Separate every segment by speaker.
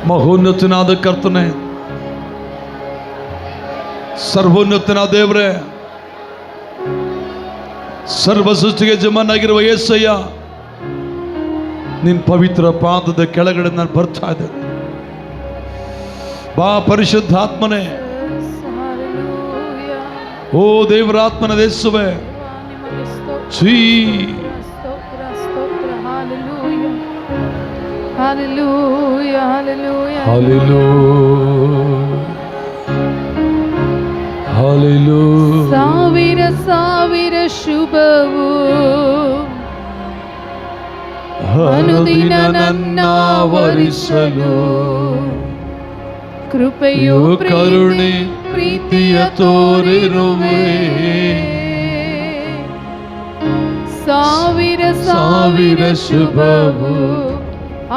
Speaker 1: ಮಹೋನ್ನತನಾದ ಕರ್ತನೆ, ಸರ್ವೋನ್ನತನಾದ ದೇವರೇ, ಸರ್ವ ಸೃಷ್ಟಿಗೆ ಯಜಮಾನನಾಗಿರುವ ಯೇಸಯ್ಯ, ನಿನ್ನ ಪವಿತ್ರ ಪಾದದ ಕೆಳಗಡೆ ನಾನು ಬರ್ತಾ ಇದ್ದೆ. ಬಾ ಪರಿಶುದ್ಧಾತ್ಮನೇ, ಓ ದೇವರಾತ್ಮನ ಯೇಸುವೇ,
Speaker 2: ಸಾವಿರ ಸಾವಿರ ಶುಭವು ಅನುದಿನ ನನ್ನ ವರಿಸಲು, ಕೃಪೆಯು ಕರುಣೆ ಪ್ರೀತಿಯ ತೋರಿರುವೆ. ಸಾವಿರ ಸಾವಿರ ಶುಭವು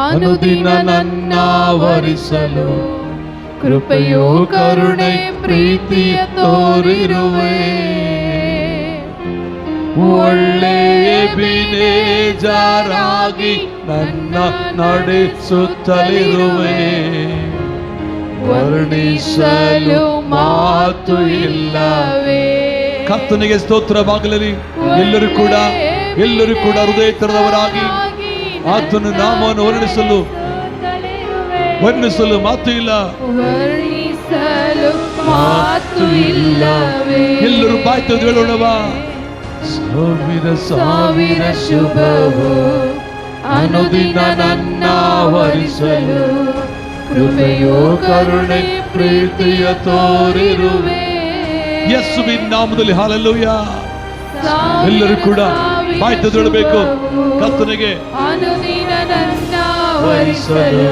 Speaker 2: ಅನುದಿನ ನನ್ನ ವರಿಸಲು, ಕೃಪೆಯು ಕರುಣೆ ಪ್ರೀತಿಯ ತೋರಿರುವೆ. ಒಳ್ಳೆಯ ಬಿನೇಜಾರಾಗಿ ನನ್ನ ನಡೆಸುತ್ತಲಿರುವೆ. ವರ್ಣಿಸಲು ಮಾತು ಇಲ್ಲವೇ.
Speaker 1: ಕರ್ತನಿಗೆ ಸ್ತೋತ್ರವಾಗಲಿ. ಎಲ್ಲರೂ ಕೂಡ ಹೃದಯ ತೆರೆದವರಾಗಿ ಆತನ ನಾಮವನ್ನು ವರ್ಣಿಸಲು ಮಾತು ಇಲ್ಲ.
Speaker 2: ವರ್ಣಿಸಲು ಮಾತು ಇಲ್ಲವೇ.
Speaker 1: ಎಲ್ಲರೂ ಬಾಯಿ ತೆರೆದು ಹೇಳೋಣವಾ.
Speaker 2: ಸಾವಿರ ಸಾವಿರ ಶುಭವು ಅನುದಿನ ನನ್ನ ವರಿಸಲು, ಕೃಪೆಯು ಕರುಣೆ ಪ್ರೀತಿಯ ತೋರಿರುವೆ.
Speaker 1: ಯೇಸುವಿನ ನಾಮದಲ್ಲಿ ಹಲ್ಲೆಲೂಯಾ. ಎಲ್ಲರೂ ಕೂಡ ಬಾಯಿ ತೆರೆದು ಹೇಳಬೇಕು. ಕರ್ತನಿಗೆ
Speaker 2: ಅನುದಿನ ನನ್ನ ವರಿಸಲು,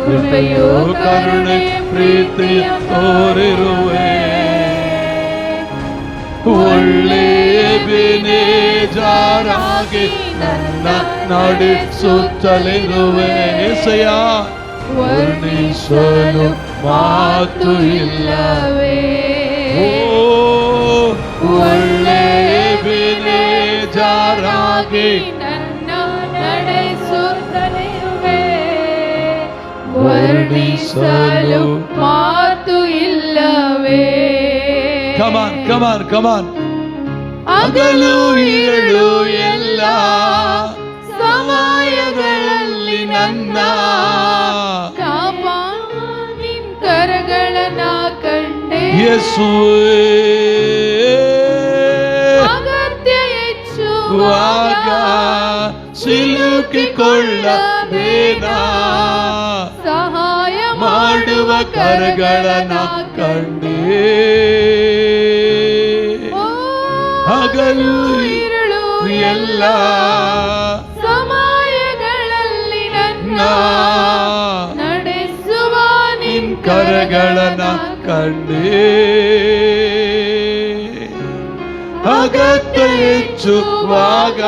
Speaker 2: ಕೃಪೆಯು ಕರುಣೆ ಪ್ರೀತಿಯ ತೋರಿರುವೆ.
Speaker 1: ಒಳ್ಳೆಯ ಬಿನೇಜಾರಾಗಿ ನನ್ನ ನಡೆಸುತ್ತಲಿರುವೆ. ಯೇಸಯ್ಯ,
Speaker 2: ವರ್ಣಿಸಲು ಮಾತು ಇಲ್ಲವೇ.
Speaker 1: ಒಳ್ಳೆಯ ಬಿನೇಜಾರಾಗಿ
Speaker 2: ನನ್ನ ನಡೆಸುತ್ತಲಿರುವೆ. ವರ್ಣಿಸಲು ಮಾತು ಇಲ್ಲವೇ.
Speaker 1: Come on. ಹಗಲು ಇರಳು ಎಲ್ಲ
Speaker 2: ಸಮಯಗಳಲ್ಲಿ ನನ್ನ ನಿನ್ ಕರಗಳನ್ನ ಕಂಡೆ.
Speaker 1: ಯೇಸುವೇ,
Speaker 2: ಅಗತ್ಯ
Speaker 1: ಹೆಚ್ಚುವಾಗ ಸಿಲುಕಿಕೊಳ್ಳಬೇಡ.
Speaker 2: ಸಹಾಯ
Speaker 1: ಮಾಡುವ ಕರಗಳನ್ನ ಕಂಡೆ. ಹಗಲು
Speaker 2: ಇರಳು
Speaker 1: ಎಲ್ಲ
Speaker 2: ಸಮಯಗಳಲ್ಲಿ ನನ್ನ ನಡೆಸುವ
Speaker 1: ನಿನ್ ಕರಗಳನ್ನ ಕಂಡೆ. ಅಗತ್ಯ ಹೆಚ್ಚುವಾಗ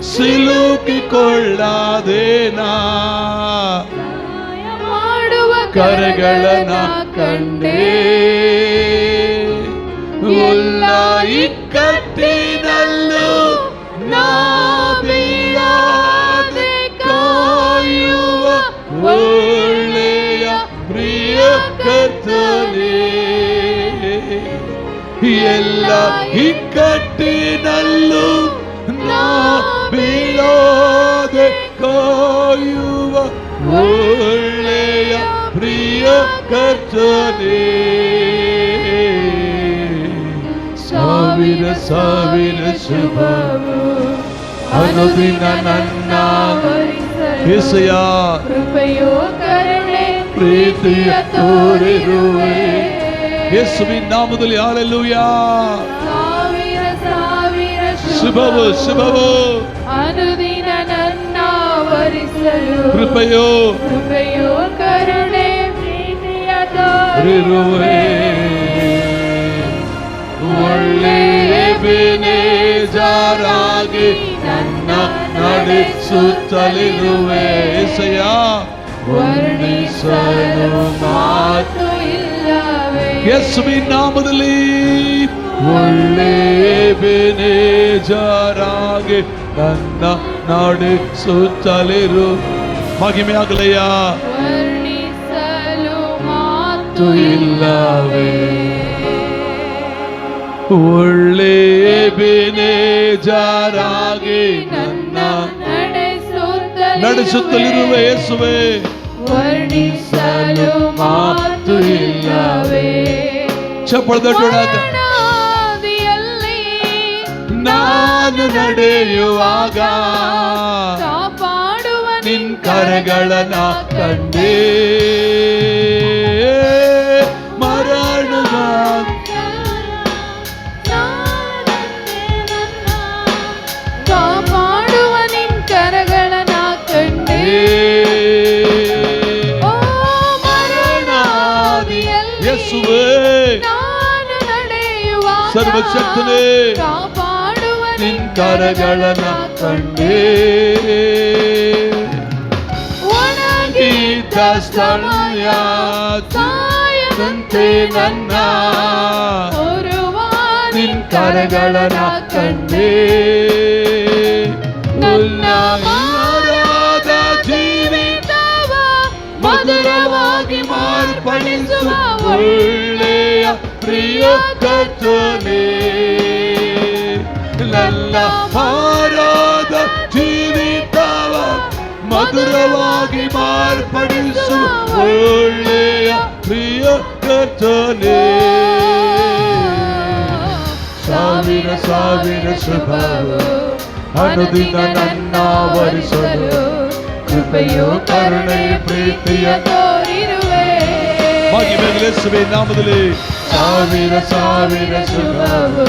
Speaker 1: ಸಿಲುಕಿಕೊಳ್ಳದೇನಾ.
Speaker 2: ಮಾಡುವ
Speaker 1: ಕರಗಳನ್ನ ಕಂಡೆ. ಎಲ್ಲ ಇಕ್ಕಟ್ಟಿನಲ್ಲೂ ನಾ ಬೀಳದೆ ಕಾಯುವ ಒಳ್ಳೆಯ ಪ್ರಿಯ ಕರ್ತನೇ. ಎಲ್ಲ ಇಕ್ಕಟ್ಟಿನಲ್ಲೂ ನಾ ಬೀಳದೆ ಕಾಯುವ ಒಳ್ಳೆಯ ಪ್ರಿಯ ಕರ್ತನೇ. ಸಾವಿರ ಸಾವಿರ ಶುಭವು ಅನುದಿನ ನನ್ನ ಯೇಸಯ್ಯ,
Speaker 2: ಕೃಪೆಯು ಕರುಣೆ
Speaker 1: ಪ್ರೀತಿಯ ತೋರಿರುವೆ. ಯೇಸುವಿನ ನಾಮದಲ್ಲಿ ಹಲ್ಲೆಲೂಯಾ.
Speaker 2: ಸಾವಿರ ಸಾವಿರ
Speaker 1: ಶುಭವು
Speaker 2: ಅನುದಿನ ನನ್ನ ವರಿಸಲು,
Speaker 1: ಕೃಪೆಯು
Speaker 2: ಕರುಣೆ ಪ್ರೀತಿಯ ತೋರಿರುವೆ.
Speaker 1: ಒಳ್ಳೆಯ ಬಿನೇಜಾರಾಗಿ ನನ್ನ ನಡೆಸುತ್ತಲಿರುವೆ. ಯೇಸಯ್ಯ,
Speaker 2: ವರ್ಣಿಸಲು ಮಾತು ಇಲ್ಲವೇ.
Speaker 1: ಯೇಸುವಿನ ನಾಮದಲ್ಲಿ ಒಳ್ಳೆಯ ಬಿನೇಜಾರಾಗಿ ನನ್ನ ನಡೆಸುತ್ತಲಿರು. ಮಹಿಮೆ ಆಗಲಯ್ಯ. ಮಾತು ಇಲ್ಲವೇ. ಒಳ್ಳೆಯ ಬೆನೆಜಾರಾಗಿ ನನ್ನ ನಡೆಸುತ್ತಲಿರುವ ಯೇಸುವೆ,
Speaker 2: ವರ್ಣಿಸಲು ಮಾತು ಇಲ್ಲವೇ.
Speaker 1: ಚಪ್ಪಳದೊಡಾಗ
Speaker 2: ಮರಣಾದಿಯಲ್ಲಿ
Speaker 1: ನಾನು ನಡೆಯುವಾಗ
Speaker 2: ಕಾಪಾಡುವ
Speaker 1: ನಿನ್ ಕರಗಳನ್ನ ಕಂಡೇ. ಮರಣದ
Speaker 2: ಕಾಪಾಡುವ ನಿನ್ ಕರಗಳನ್ನ ಕಂಡೇ. ಓ ಮರಣಾದಿಯಲ್ಲಿ
Speaker 1: ಯೇಸುವೇ,
Speaker 2: ನಾನು ನಡೆಯುವಾಗ
Speaker 1: ಸರ್ವಶಕ್ತನೇ,
Speaker 2: ಕಾಪಾಡುವ
Speaker 1: ನಿನ್ ಕರಗಳನ್ನ ಕಂಡೇ.
Speaker 2: ಒಣಗಿದ್ದ
Speaker 1: ಸಮಯ
Speaker 2: ಸಾಯದಂತೆ ನನ್ನ ಹೊರುವ
Speaker 1: ನಿನ್ ಕರಗಳನ್ನ ಕಂಡೇ.
Speaker 2: ನನ್ನ
Speaker 1: ಮರಣದ
Speaker 2: ಜೀವಿತವ ಮಧುರವಾಗಿ ಮಾರ್ಪಡಿಸುವ
Speaker 1: ಒಳ್ಳೆಯ ಪ್ರಿಯ ಕರ್ತನೇ. ನನ್ನ ಹಾರಾದ ಜೀವಿತವ ಮಧುರವಾಗಿ ಮಾರ್ಪಡಿಸುವ ಒಳ್ಳೆಯ ಪ್ರಿಯ ಕರ್ತನೇ. ಸಾವಿರ ಸಾವಿರ ಶುಭವು ಅನುದಿನ ನನ್ನ ವರಿಸಲು
Speaker 2: ಕೃಪೆಯು ಕರುಣೆ ಪ್ರೀತಿಯ ತೋರಿರುವೆ.
Speaker 1: ಮಹಿಮೆಗಳೆಸುವೆ ನಾಮದಲ್ಲಿ. ಸಾವಿರ ಸಾವಿರ ಶುಭವು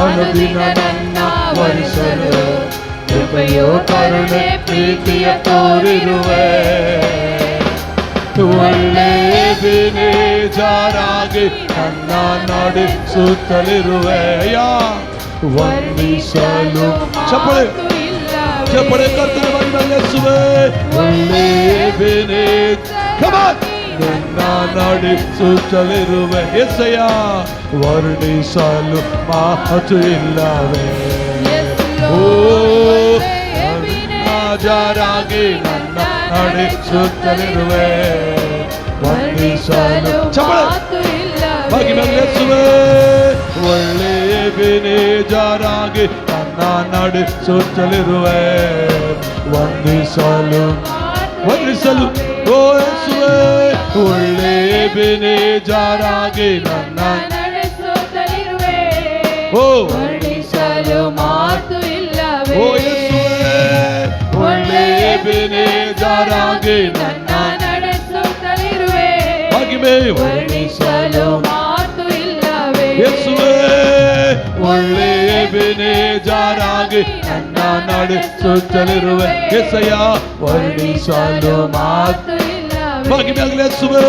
Speaker 2: ಅನುದಿನ ನನ್ನ ವರಿಸಲು ಕೃಪೆಯು ಕರುಣೆ ಪ್ರೀತಿಯ ತೋರಿರುವೆ.
Speaker 1: ಒಳ್ಳೆಯ ಬೆನೆಜಾರಾಗಿ ನನ್ನ ನಡೆಸುತ್ತಲಿರುವೆ. ವಂದಿಸಲು ಚಪ್ಪಳೆ ಚಪ್ಪಳೆ ಕರ್ತನ ಮಹಿಮೆಗಳೆಸುವೆ. ಒಳ್ಳೆಯ ಬೆನೆಜ ನನ್ನ ನಡೆಸುತ್ತಲಿರುವೆ. ಎಸೆಯ ವರ್ಣಿಸಲು ಮಾತು ಇಲ್ಲವೇ. ಓ ರಾಜರಾಗಿ ನನ್ನ ನಡೆಸುತ್ತಲಿರುವೆ. ವಂದಿಸಲು ಚಪ್ಪಳೆ ಮಹಿಮೆಗಳೆಸುವೆ. ಒಳ್ಳೆಯ ಬೆನೆಜಾರಾಗಿ ನನ್ನ ನಡೆಸುತ್ತಲಿರುವೆ. ವಂದಿಸಲು ವಂದಿಸಲು ಓ ಯೇಸುವೆ. ಒಳ್ಳೆಯ ಬೆನೆಜಾರಾಗಿ ನನ್ನ
Speaker 2: ನಡೆಸುತ್ತಲಿರುವೆ.
Speaker 1: ಓ
Speaker 2: ವರ್ಣಿಸಲು ಮಾತು ಇಲ್ಲವೇ.
Speaker 1: ಓ ಯೇಸುವೆ. ಒಳ್ಳೆಯ ಬೆನೆಜಾರಾಗಿ ನನ್ನ
Speaker 2: ನಡೆಸುತ್ತಲಿರುವೆ.
Speaker 1: ಮಹಿಮೆ
Speaker 2: ವರ್ಣಿಸಲು ಮಾತು ಇಲ್ಲವೇ.
Speaker 1: ಯೇಸುವೆ. ಒಳ್ಳೆಯ ಬೆನೆಜಾರಾಗಿ ನನ್ನ ನಡೆಸುತ್ತಲಿರುವೆ. ಎಸೆಯ ವರ್ಣಿಸಲು ಮಾತು
Speaker 2: ಇಲ್ಲವೇ.
Speaker 1: ಮಹಿಮೆಗಳೆಸುವೆ.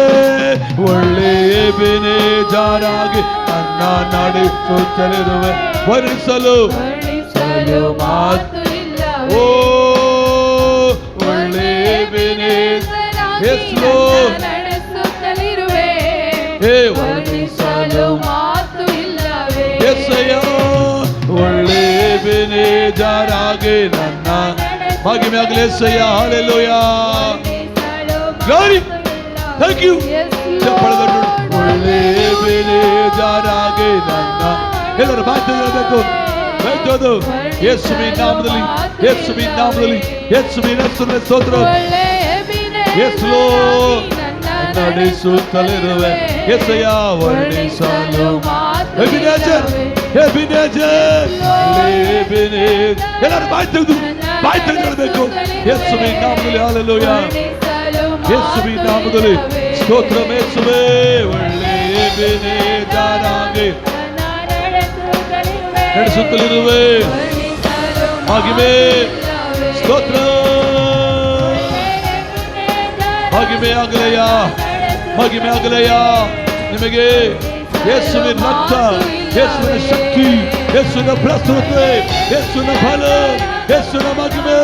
Speaker 1: ಒಳ್ಳೆಯ ಬೆನೆಜಾರಾಗಿ ನನ್ನ ನಡೆಸುತ್ತಲಿರುವೆ. ವರ್ಣಿಸಲು
Speaker 2: ವರ್ಣಿಸಲು ಮಾತು ಇಲ್ಲವೇ.
Speaker 1: ಓ ಒಳ್ಳೆಯ ಯೇಸು
Speaker 2: ನಡೆಸುತ್ತಲಿರುವೆ.
Speaker 1: ಹೇ
Speaker 2: ವರ್ಣಿಸಲು ಮಾತು ಇಲ್ಲವೇ.
Speaker 1: ಎಸೆಯ ಒಳ್ಳೆಯ ಬೆನೆಜಾರಾಗಿ ನನ್ನ ಮಹಿಮೆಗಳೆಸೆಯ. ಹಲ್ಲೆಲೂಯಾ. Glory. Thank you. ಒಳ್ಳೆಯ ಬೆನೆಜಾರಾಗಿ ನನ್ನ ಎಲ್ಲರೂ ಮಾತಾಡಬೇಕು. ಬೆಳೆದೋದು ಯೇಸುವಿನ ನಾಮದಲ್ಲಿ, ಯೇಸುವಿನ ನಾಮದಲ್ಲಿ, ಯೇಸುವಿನ ಹೆಸರಿನ ಸ್ತೋತ್ರ. ಯೇಸು ನಡೆಸುತ್ತಲಿರುವೆ. ಯೆಸಯ್ಯ ವರ್ಣಿಸಲು ಎಬಿನೇಜರ್ ಎಬಿನೇಜರ್ ಎಬಿನೇಜರ್. ಎಲ್ಲರೂ ಬಾಯಿ ತೆಗೆದು ಹೇಳಬೇಕು. ಯೇಸುವಿನ ನಾಮದಲ್ಲಿ ಹಲ್ಲೆಲೂಯಾ. ಯೇಸುವಿನ ನಾಮದಲ್ಲಿ ಸ್ತೋತ್ರ. ಯೇಸುವೇ ಒಳ್ಳೆಯ ಬೆನೆಜಾರಾಗಿ ನಡೆಸುತ್ತಲಿರುವೆ. ಮಹಿಮೆ ಸ್ತೋತ್ರ. ಮಹಿಮೆ ಆಗಲೆಯ, ಮಹಿಮೆ ಆಗಲೆಯ ನಿಮಗೆ. ಯೇಸುವಿನ ರಕ್ತ, ಯೇಸುವಿನ ಶಕ್ತಿ, ಯೇಸುವಿನ ಪ್ರಸ್ತುತತೆ, ಯೇಸುವಿನ ಬಲ, ಯೇಸುವಿನ ಮಹಿಮೆ,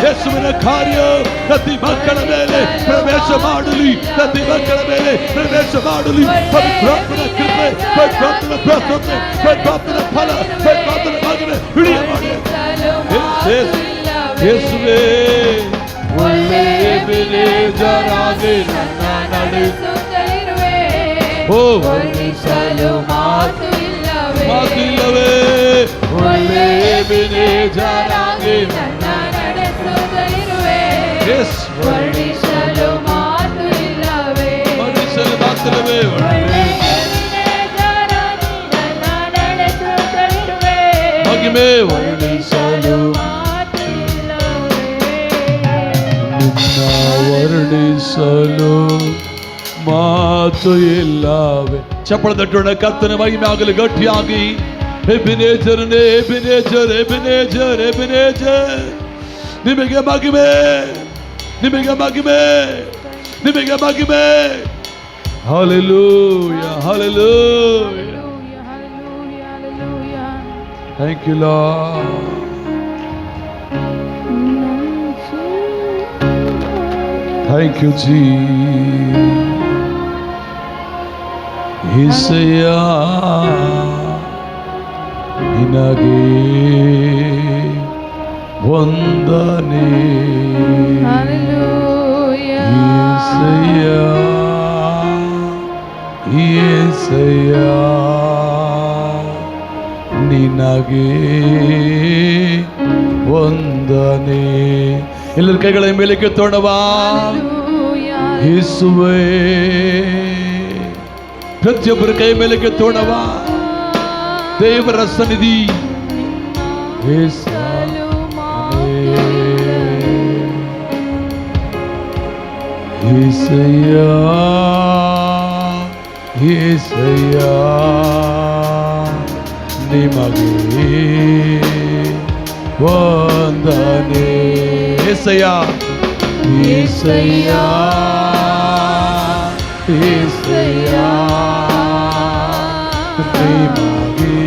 Speaker 1: ಯೇಸುವಿನ ಕಾರ್ಯ ಪ್ರತಿ ಮಕ್ಕಳ ಮೇಲೆ ಪ್ರವೇಶ ಮಾಡಲಿ. ಪ್ರತಿ ಮಕ್ಕಳ ಮೇಲೆ ಪ್ರವೇಶ ಮಾಡಲಿ. ಪವಿತ್ರಾತ್ಮನ ಕೃಪೆ, ಪವಿತ್ರಾತ್ಮನ ಪ್ರಸ್ತುತತೆ, ಪವಿತ್ರಾತ್ಮನ ಫಲ, ಪವಿತ್ರಾತ್ಮನ ಮಹಿಮೆ ಹಿಡಿಯ ಮಾಡಿ. ಯೇಸುವೇ ಒಳ್ಳೆಯ ಬೆನೆಜಾರಾಗಿ ನನ್ನ ನಡೆಸುತ್ತಲಿರುವೆ. ಓ
Speaker 2: ವರ್ಣಿಸಲು ಮಾತು ಇಲ್ಲವೇ
Speaker 1: ಮಾತಿಲ್ಲವೇ ಒಳ್ಳೆ ಎಬೆನೇಜರಾಗಿ
Speaker 2: ನನ್ನ ನಡೆಸುತ್ತಲಿರುವೆ
Speaker 1: ಎಸ್
Speaker 2: ವರ್ಣಿಸಲು ಮಾತು ಇಲ್ಲವೇ
Speaker 1: ವರ್ಣಿಸಲು ಮಾತಿಲ್ಲವೇ
Speaker 2: ಒಳ್ಳೆ ಎಬೆನೇಜರಾಗಿ ನನ್ನ ನಡೆಸುತ್ತಲಿರುವೆ
Speaker 1: ಮಹಿಮೆ ವರ್ಣಿಸಲು
Speaker 2: ಮಾತು ಇಲ್ಲವೇ
Speaker 1: ನಿನ್ನ ವರ್ಣಿಸಲು ಮಾತು ಇಲ್ಲವೇ. ಚಪ್ಪಳ ತಟ್ಟೋಣ, ಕರ್ತನ ಮಹಿಮೆ ಆಗಲಿ ಗಟ್ಟಿಯಾಗಿ. ಎಬೆನೇಜರನೇ, ಎಬೆನೇಜರ್, ಎಬೆನೇಜರ್, ಎಬೆನೇಜರ್, ನಿಮಗೆ ಮಹಿಮೆ, ನಿಮಗೆ ಮಹಿಮೆ, ನಿಮಗೆ ಮಹಿಮೆ. Hallelujah, hallelujah.
Speaker 2: Hallelujah, hallelujah, hallelujah.
Speaker 1: Thank you lord. Thank you Yesayya ನಿನಗೆ ವಂದನೆ.
Speaker 2: Hallelujah.
Speaker 1: యేసయ్య యేసయ్ಯ ನಿನಗೆ ವಂದನೆ. ಎಲ್ಲರ ಕೈಗಳ ಮೇಲೆ ಕೆತ್ತೋಣವಾ. ಯೇಸುವೇ, ಪ್ರತಿಯೊಬ್ಬರ ಕೈ ಮೇಲೆ ಕೆತ್ತೋಣವಾ. ದೇವರ ಸನ್ನಿಧಿ
Speaker 2: యేసయ్య
Speaker 1: యేసయ్య ನಿಮಗೆ ವಂದನೆ. యేసయ్య యేసయ్య యేసయ్య ನಿಮಗೆ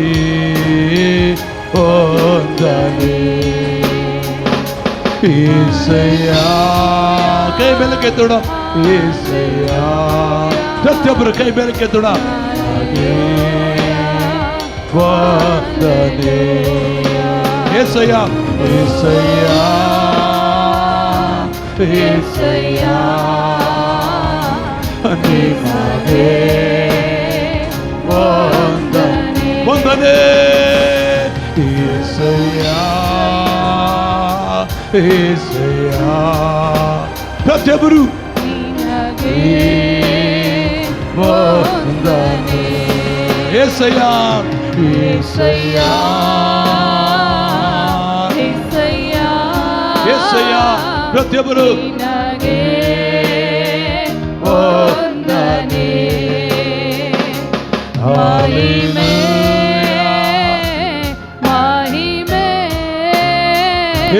Speaker 1: ವಂದನೆ. యేసయ్య ಕೈ ಮೇಲೆ ಕೆತ್ತೋಣ. యేಸయ్య ಪ್ರತಿಯೊಬ್ಬರು ಕೈ ಮೇಲೆ ಕೆತ್ತೋಣ. ವಂದನೆ. యేసయ్య యేసయ్య యేసయ్య ನಿಮಗೆ ವಂದನೆ. ವಂದನೆ. యేసయ్య యేసయ్ಯ ಪ್ರತಿಯೊಬ್ಬರು ವಂದನೆ. యేసయ్య యేసయ్య యేసయ్య ಪ್ರತಿಯೊಬ್ಬರು
Speaker 2: ವಂದನೆ.
Speaker 1: ಹಲ್ಲೆಲೂಯಾ.
Speaker 2: ಮಹಿಮೆ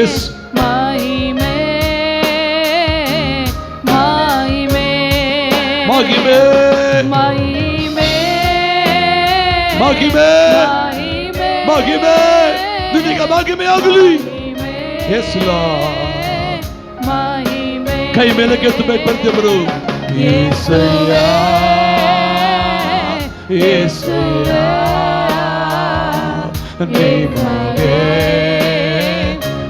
Speaker 1: ಎಸ್
Speaker 2: ಮಹಿಮೆ ಮಹಿಮೆ
Speaker 1: ಮಹಿಮೆ
Speaker 2: ಮಹಿಮೆ
Speaker 1: ಮಹಿಮೆ ಮಹಿಮೆ ನಿನಗೆ ಮಹಿಮೆ ಆಗಲಿ. ಎಸ್
Speaker 2: ಮಹಿಮೆ
Speaker 1: ಕೈ ಮೇಲೆ ಕೆತ್ತಬೇಕು ಪ್ರತಿಯೊಬ್ಬರು. యేసయ్య యేసయ్ಯ ನಿಮಗೆ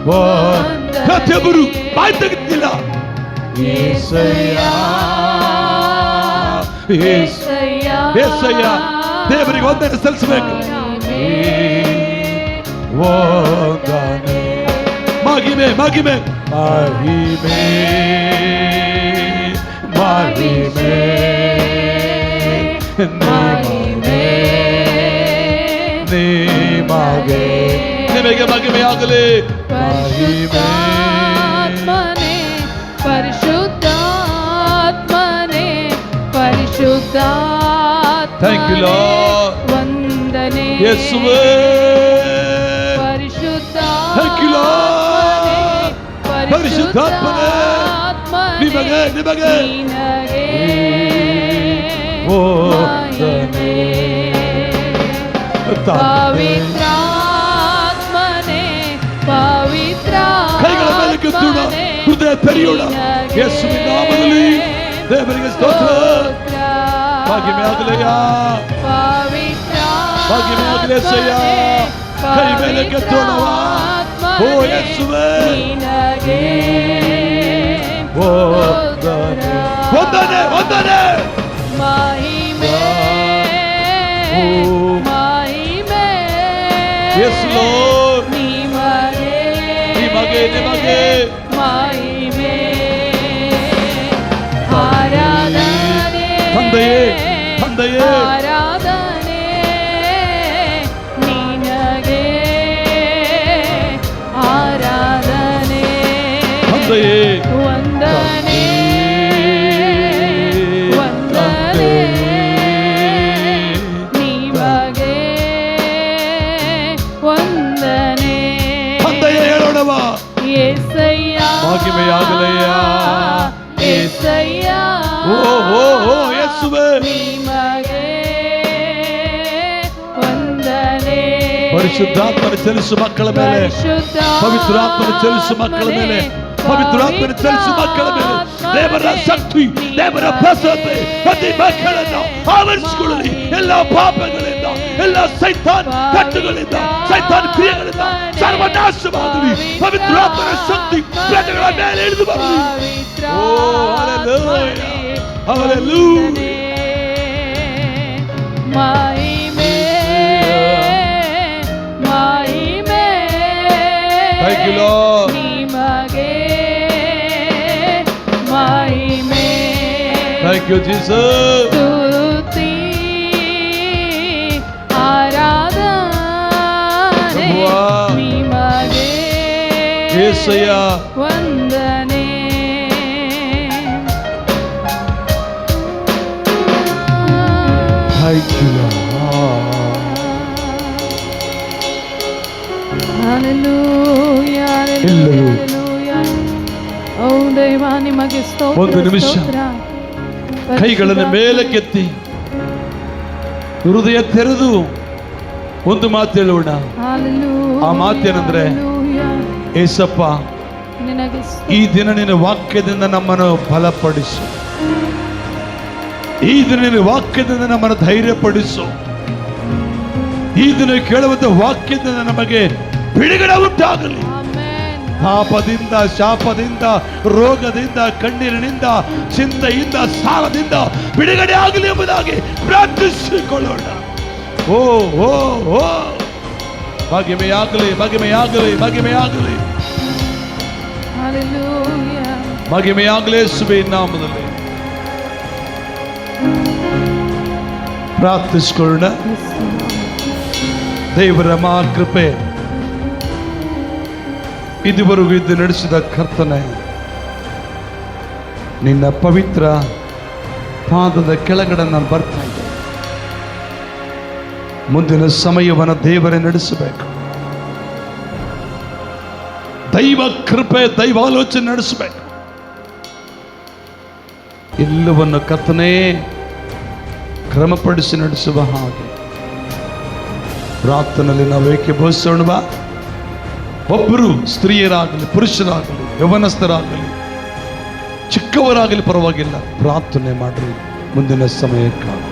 Speaker 1: ವಂದನೆ. ಪ್ರತಿಯೊಬ್ಬರು ಬಾಯಿ ತೆಗೆದಿಲ್ಲ. యేసయ్య యేಸಯ್ಯ యేಸಯ್ಯ ದೇವರಿಗೆ ವಂದನೆ ಸಲ್ಲಿಸಬೇಕು. ವಂದನೆ. ಮಹಿಮೆ ಮಹಿಮೆ ಮಹಿಮೆ ಮಹಿಮೆ ನಿಮಗೆ ನಿಮಗೆ ನಿಮಗೆ ಮಹಿಮೆಯಾಗಲಿ. ಮಹಿಮೆ
Speaker 2: ಪರಿಶುದ್ಧಾತ್ಮನೇ ಪರಿಶುದ್ಧಾತ್ಮನೇ
Speaker 1: Thank you, Lord.
Speaker 2: ವಂದನೆ.
Speaker 1: ಯೇಸುವೇ Thank you, Lord. ಪರಿಶುದ್ಧಾತ್ಮನೇ ನಿಮಗೆ ನಿಮಗೆ ವಂದನೆ.
Speaker 2: ಪವಿತ್ರಾತ್ಮನೇ ಪವಿತ್ರ
Speaker 1: ಕೈಗಳ ಮೇಲೆ ಕೆತ್ತೋಣ, ಹೃದಯ ತೆರೆಯೋಣ. ಯೇಸುವಿನ ನಾಮದಲ್ಲಿ ದೇವರಿಗೆ ಸ್ತೋತ್ರ. ಮಹಿಮೆ ಆಗಲಯ್ಯ, ಮಹಿಮೆ ಆಗಲಿ ಯೇಸಯ್ಯ. ಕೈ ಮೇಲೆ ಕೆತ್ತೋಣವ. ಓ ಯೇಸುವೇ ವಂದನೆ ವಂದನೆ ವಂದನೆ.
Speaker 2: ಮಹಿಮೆ
Speaker 1: Yes, Lord.
Speaker 2: ನಿಮಗೆ
Speaker 1: ನಿಮಗೆ
Speaker 2: ಮಹಿಮೆ ಆರಾಧನೆ
Speaker 1: ತಂದೆಯೇ ತಂದೆಯೇ
Speaker 2: ಆರಾಧನೆ ನಿನಗೆ ಆರಾಧನೆ
Speaker 1: ತಂದೆಯೇ
Speaker 2: ವಂದನೆ ವಂದನೆ ನಿಮಗೆ ವಂದನೆ
Speaker 1: ತಂದೆಯೇ ಹೇಳೋಣವ
Speaker 2: యేసయ్య
Speaker 1: ಮಹಿಮೆಯಾಗಲಯ್ಯ
Speaker 2: యేసయ్య
Speaker 1: ಓ ಓ ಓ ಯೇಸುವೇ
Speaker 2: ನಿಮಗೆ ವಂದನೆ
Speaker 1: ಪರಿಶುದ್ಧಾತ್ಮನ ಚಲಿಸು ಮಕ್ಕಳ ಮೇಲೆ ಪವಿತ್ರಾತ್ಮನ ಚಲಿಸು ಮಕ್ಕಳ ಮೇಲೆ ಪವಿತ್ರಾತ್ಮನ ಚಲಿಸು ಮಕ್ಕಳ ಮೇಲೆ ದೇವರ ಶಕ್ತಿ ದೇವರ ಪ್ರಸನ್ನತೆ ಪ್ರತಿ ಮಕ್ಕಳನ್ನು ಆವರಿಸಿಕೊಳ್ಳಲಿ. ಎಲ್ಲ ಪಾಪಗಳಿಂದ ಎಲ್ಲ ಸೈತಾನ್ ಕಟ್ಟುಗಳಿಂದ ಸೈತಾನ್ ಕ್ರಿಯೆಗಳಿಂದ ಸರ್ವನಾಶವಾಗಲಿ. ಪವಿತ್ರಾತ್ಮನ ಶಕ್ತಿ ಪ್ರಜೆಗಳ ಮೇಲೆ ಇಳಿದು ಬರಲಿ. ಓ ಹಲ್ಲೆಲೂಯಾ ಹಲ್ಲೆಲೂಯಾ
Speaker 2: ಮಹಿಮೆ ಮಹಿಮೆ
Speaker 1: Thank you, Lord.
Speaker 2: ನಿಮಗೆ ಮಹಿಮೆ
Speaker 1: Thank you, Jesus.
Speaker 2: ಸ್ತುತಿ ಆರಾಧನೆ
Speaker 1: ಪ್ರಭುವಾ.
Speaker 2: ನಿಮಗೆ
Speaker 1: ಯೇಸಯ್ಯ
Speaker 2: ವಂದನೆ
Speaker 1: Thank you, Lord.
Speaker 2: Hallelujah,
Speaker 1: ಎಲ್ಲರೂ
Speaker 2: hallelujah. ಓ ದೇವ ನಿಮಗೆ ಸ್ತೋತ್ರ
Speaker 1: ಒಂದು ನಿಮಿಷ
Speaker 2: ಸ್ತೋತ್ರ.
Speaker 1: ಕೈಗಳನ್ನು ಮೇಲಕ್ಕೆತ್ತಿ ಹೃದಯ ತೆರೆದು ಒಂದು ಮಾತು ಹೇಳೋಣ.
Speaker 2: Hallelujah,
Speaker 1: ಆ ಮಾತೇನೆಂದ್ರೆ,
Speaker 2: hallelujah.
Speaker 1: ಏಸಪ್ಪ
Speaker 2: ನಿನಗೆ
Speaker 1: ಈ ದಿನ ನಿನ್ನ ವಾಕ್ಯದಿಂದ ನಮ್ಮನ್ನು ಬಲಪಡಿಸು. ಈ ದಿನ ನಿನ್ನ ವಾಕ್ಯದಿಂದ ನಮ್ಮನ್ನು ಧೈರ್ಯಪಡಿಸು. ಈ ದಿನ ಕೇಳುವಂತ ವಾಕ್ಯದಿಂದ ನಮಗೆ ಬಿಡುಗಡೆ ಉಂಟಾಗಲಿ.
Speaker 2: ಆಮೆನ್.
Speaker 1: ಪಾಪದಿಂದ ಶಾಪದಿಂದ ರೋಗದಿಂದ ಕಣ್ಣೀರಿನಿಂದ ಚಿಂತೆಯಿಂದ ಸಾಲದಿಂದ ಬಿಡುಗಡೆ ಆಗಲಿ ಎಂಬುದಾಗಿ ಪ್ರಾರ್ಥಿಸಿಕೊಳ್ಳೋಣ. ಓ ಓ ಓ ಮಹಿಮೆಯಾಗಲಿ ಮಹಿಮೆಯಾಗಲಿ ಮಹಿಮೆಯಾಗಲಿ
Speaker 2: Hallelujah.
Speaker 1: ಮಹಿಮೆಯಾಗಲಿ ಯೇಸುವಿನ ನಾಮದಲ್ಲಿ ಪ್ರಾರ್ಥಿಸಿಕೊಳ್ಳೋಣ.
Speaker 2: Yes, Lord.
Speaker 1: ದೇವರ ಮಹಾಕೃಪೆ ಇದುವರೆಗೂ ಇದ್ದು ನಡೆಸಿದ ಕರ್ತನೆ, ನಿನ್ನ ಪವಿತ್ರ ಪಾದದ ಕೆಳಗಡೆ ನಾನು ಬರ್ತಾ ಇದ್ದೆ. ಮುಂದಿನ ಸಮಯವನ್ನು ದೇವರೇ ನಡೆಸಬೇಕು. ದೈವ ಕೃಪೆ ದೈವಾಲೋಚನೆ ನಡೆಸಬೇಕು. ಎಲ್ಲವನ್ನು ಕರ್ತನೇ ಕ್ರಮಪಡಿಸಿ ನಡೆಸುವ ಹಾಗೆ ಪ್ರಾರ್ಥನೆಯಲ್ಲಿ ನಾವು ಏಕೆ ಬೋಧಿಸೋಣವಾ? ಒಬ್ಬರು ಸ್ತ್ರೀಯರಾಗಲಿ ಪುರುಷರಾಗಲಿ ಯೌವನಸ್ಥರಾಗಲಿ ಚಿಕ್ಕವರಾಗಲಿ ಪರವಾಗಿಲ್ಲ, ಪ್ರಾರ್ಥನೆ ಮಾಡ್ರಿ ಮುಂದಿನ ಸಮಯಕ್ಕಾಗಿ.